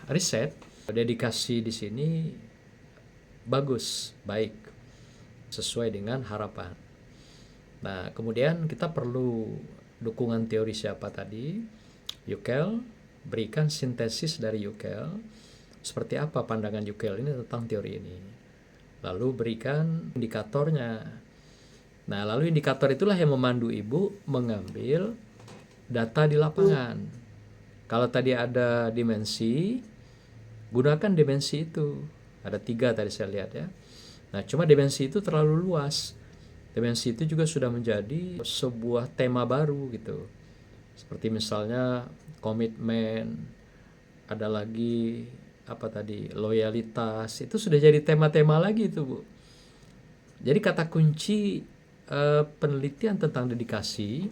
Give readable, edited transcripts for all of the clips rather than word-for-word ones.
riset, dedikasi di sini bagus, baik, sesuai dengan harapan. Nah, kemudian kita perlu dukungan teori siapa tadi? Yukel, berikan sintesis dari Yukel. Seperti apa pandangan Yukel ini tentang teori ini? Lalu berikan indikatornya. Nah, lalu indikator itulah yang memandu ibu mengambil data di lapangan. Kalau tadi ada dimensi, gunakan dimensi itu. Ada 3 tadi saya lihat ya. Nah, cuma dimensi itu terlalu luas. Dimensi itu juga sudah menjadi sebuah tema baru gitu. Seperti misalnya komitmen, ada lagi apa tadi, loyalitas, itu sudah jadi tema-tema lagi itu, Bu. Jadi kata kunci penelitian tentang dedikasi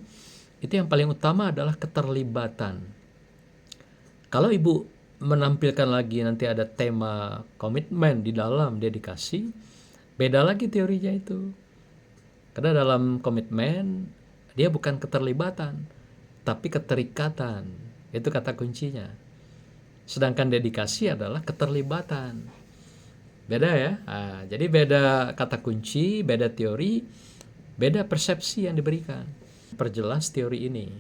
itu yang paling utama adalah keterlibatan. Kalau Ibu menampilkan lagi nanti ada tema komitmen di dalam dedikasi, beda lagi teorinya itu. Karena dalam komitmen dia bukan keterlibatan, tapi keterikatan. Itu kata kuncinya. Sedangkan dedikasi adalah keterlibatan. Beda ya. Nah, jadi beda kata kunci, beda teori, beda persepsi yang diberikan. Perjelas teori ini.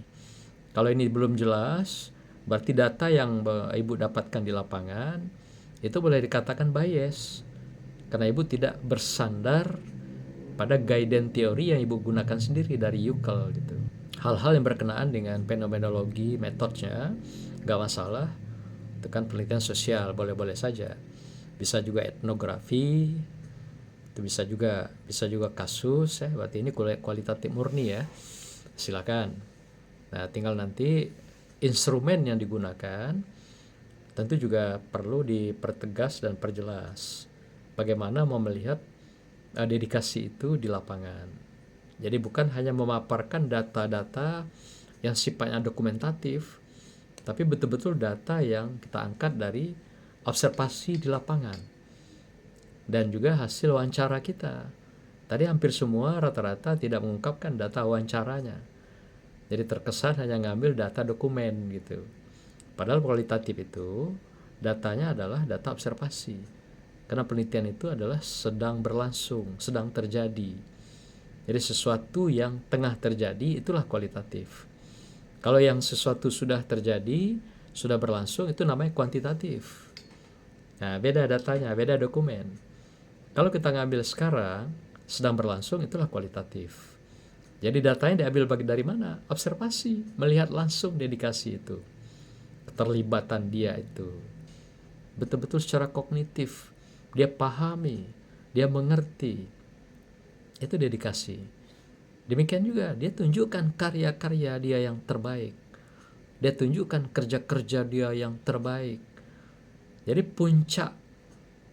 Kalau ini belum jelas, berarti data yang Ibu dapatkan di lapangan itu boleh dikatakan bias. Karena Ibu tidak bersandar pada guidance teori yang Ibu gunakan sendiri dari Yukel gitu. Hal-hal yang berkenaan dengan fenomenologi, metodenya, gak masalah. Itu kan penelitian sosial, boleh-boleh saja. Bisa juga etnografi, itu bisa juga kasus ya, berarti ini kualitatif murni ya. Silakan. Nah, tinggal nanti instrumen yang digunakan tentu juga perlu dipertegas dan perjelas. Bagaimana mau melihat dedikasi itu di lapangan. Jadi bukan hanya memaparkan data-data yang sifatnya dokumentatif, tapi betul-betul data yang kita angkat dari observasi di lapangan dan juga hasil wawancara kita. Tadi hampir semua rata-rata tidak mengungkapkan data wawancaranya, jadi terkesan hanya ngambil data dokumen gitu. Padahal kualitatif itu datanya adalah data observasi, karena penelitian itu adalah sedang berlangsung, sedang terjadi. Jadi sesuatu yang tengah terjadi itulah kualitatif. Kalau yang sesuatu sudah terjadi, sudah berlangsung, itu namanya kuantitatif. Nah, beda datanya, beda dokumen. Kalau kita ngambil sekarang, sedang berlangsung, itulah kualitatif. Jadi datanya diambil dari mana? Observasi, melihat langsung dedikasi itu. Keterlibatan dia itu. Betul-betul secara kognitif. Dia pahami, dia mengerti. Itu dedikasi. Demikian juga dia tunjukkan karya-karya dia yang terbaik. Dia tunjukkan kerja-kerja dia yang terbaik. Jadi puncak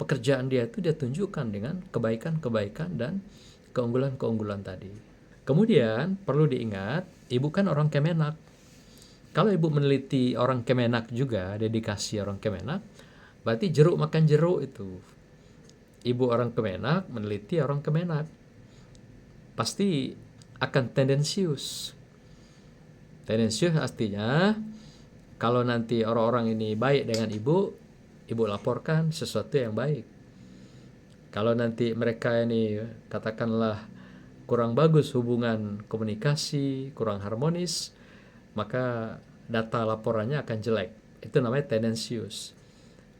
pekerjaan dia itu dia tunjukkan dengan kebaikan-kebaikan dan keunggulan-keunggulan tadi. Kemudian perlu diingat, Ibu kan orang Kemenak. Kalau Ibu meneliti orang Kemenak juga, dedikasi orang Kemenak, berarti jeruk makan jeruk itu. Ibu orang Kemenak meneliti orang Kemenak, pasti akan tendensius. Tendensius artinya kalau nanti orang-orang ini baik dengan ibu laporkan sesuatu yang baik. Kalau nanti mereka ini katakanlah kurang bagus hubungan komunikasi, kurang harmonis, maka data laporannya akan jelek. Itu namanya tendensius.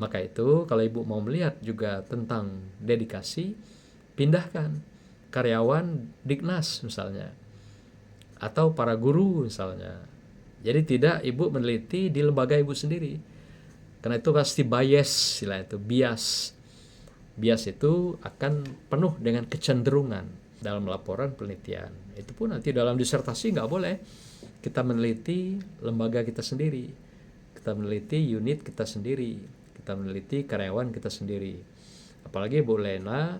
Maka itu kalau ibu mau melihat juga tentang dedikasi, pindahkan karyawan Dignas misalnya, atau para guru misalnya. Jadi tidak ibu meneliti di lembaga ibu sendiri, karena itu pasti bias, istilah itu bias. Bias itu akan penuh dengan kecenderungan dalam laporan penelitian. Itu pun nanti dalam disertasi nggak boleh kita meneliti lembaga kita sendiri, kita meneliti unit kita sendiri, kita meneliti karyawan kita sendiri. Apalagi Bu Lena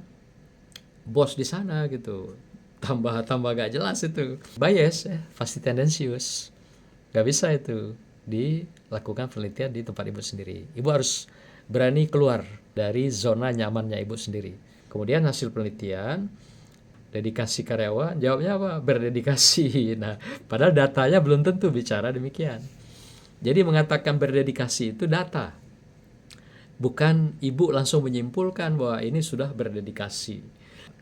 bos di sana gitu, tambah gak jelas itu, bias pasti tendensius, gak bisa itu dilakukan penelitian di tempat ibu sendiri. Ibu harus berani keluar dari zona nyamannya ibu sendiri. Kemudian hasil penelitian, dedikasi karyawan, jawabnya apa? Berdedikasi. Nah, padahal datanya belum tentu bicara demikian. Jadi mengatakan berdedikasi itu data. bukan ibu langsung menyimpulkan bahwa ini sudah berdedikasi.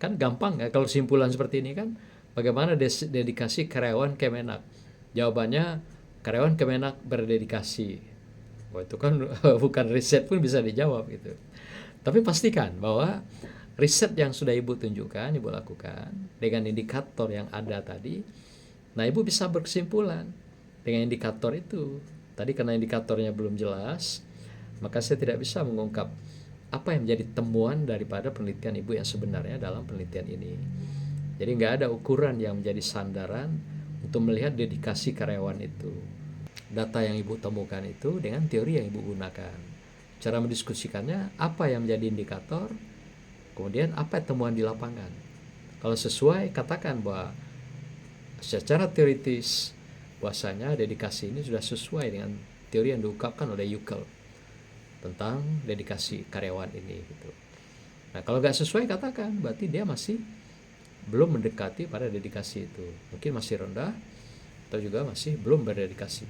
Kan gampang ya kalau simpulan seperti ini kan, bagaimana dedikasi karyawan Kemenak? Jawabannya karyawan Kemenak berdedikasi. Wah, itu kan bukan riset pun bisa dijawab gitu. Tapi pastikan bahwa riset yang sudah ibu tunjukkan, ibu lakukan dengan indikator yang ada tadi, nah ibu bisa berkesimpulan dengan indikator itu. Tadi karena indikatornya belum jelas, maka saya tidak bisa mengungkap apa yang menjadi temuan daripada penelitian ibu yang sebenarnya dalam penelitian ini. Jadi nggak ada ukuran yang menjadi sandaran untuk melihat dedikasi karyawan itu. Data yang ibu temukan itu dengan teori yang ibu gunakan. Cara mendiskusikannya, apa yang menjadi indikator, kemudian apa temuan di lapangan. Kalau sesuai, katakan bahwa secara teoritis bahwasanya dedikasi ini sudah sesuai dengan teori yang diungkapkan oleh Yukel tentang dedikasi karyawan ini gitu. Nah, kalau nggak sesuai, katakan berarti dia masih belum mendekati pada dedikasi itu, mungkin masih rendah atau juga masih belum berdedikasi.